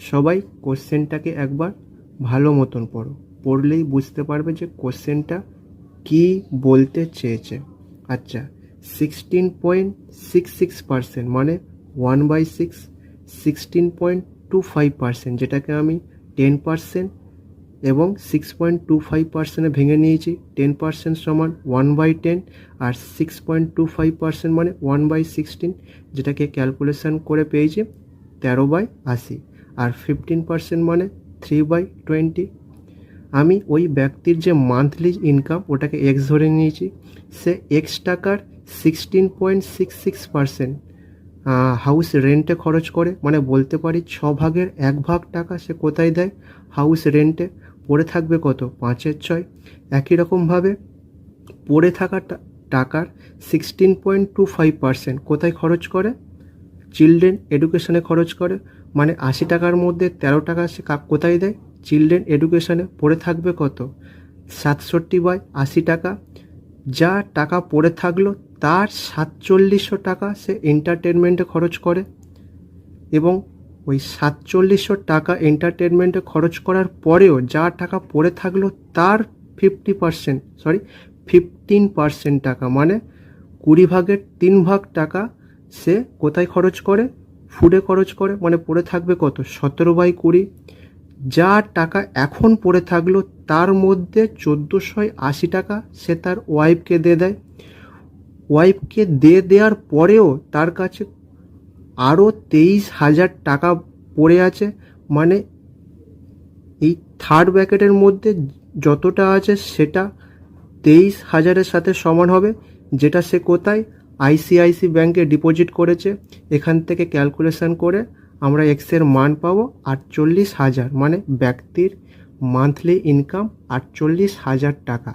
সবাই কোশ্চেনটাকে একবার ভালো মতন পড়ো, পড়লেই বুঝতে পারবে যে কোশ্চেনটা কী বলতে চেয়েছে। আচ্ছা, 16.66% মানে 1/6, 16.25%, যেটাকে আমি 10% এবং 6.25% ভেঙে নিয়েছি। 10% সমান 1/10, আর 6.25% মানে 1/16, যেটাকে ক্যালকুলেশন করে পেয়েছি 13/80, আর 15% মানে 3/20। আমি ওই ব্যক্তির যে মান্থলি ইনকাম ওটাকে এক্স ধরে নিয়েছি। সে এক্স টাকার 16.66% হাউস রেন্টে খরচ করে, মানে বলতে পারি 1/6 টাকা সে কোথায় দেয়? হাউস রেন্টে। পড়ে থাকবে কত? 5/6। একই রকমভাবে পড়ে থাকা টাকার 16.25% কোথায় খরচ করে? চিলড্রেন এডুকেশনে খরচ করে, মানে 80 টাকার মধ্যে 13 টাকা সে কোথায় দেয়? চিলড্রেন এডুকেশনে। পড়ে থাকবে কত? 67/80 টাকা। যা টাকা পড়ে থাকলো তার 4700 টাকা সে এন্টারটেনমেন্টে খরচ করে, এবং ওই 4700 টাকা এন্টারটেনমেন্টে খরচ করার পরেও যা টাকা পড়ে থাকলো তার 15% টাকা, মানে 20/3 টাকা সে কোথায় খরচ করে? ফুডে খরচ করে, মানে পড়ে থাকবে কত? 17/20। যা টাকা এখন পড়ে থাকলো তার মধ্যে 1480 টাকা সে তার ওয়াইফকে দিয়ে দেয়। ওয়াইফকে দিয়ে দেওয়ার পরেও তার কাছে আরও 23,000 টাকা পড়ে আছে, মানে এই থার্ড ব্র্যাকেটের মধ্যে যতটা আছে সেটা 23,000-এর সাথে সমান হবে, যেটা সে কোথায়? আইসিআইসি ব্যাংকে ডিপোজিট করেছে। এখান থেকে ক্যালকুলেশন করে আমরা এক্সের মান পাবো 48,000, মানে ব্যক্তির মান্থলি ইনকাম 48,000 টাকা।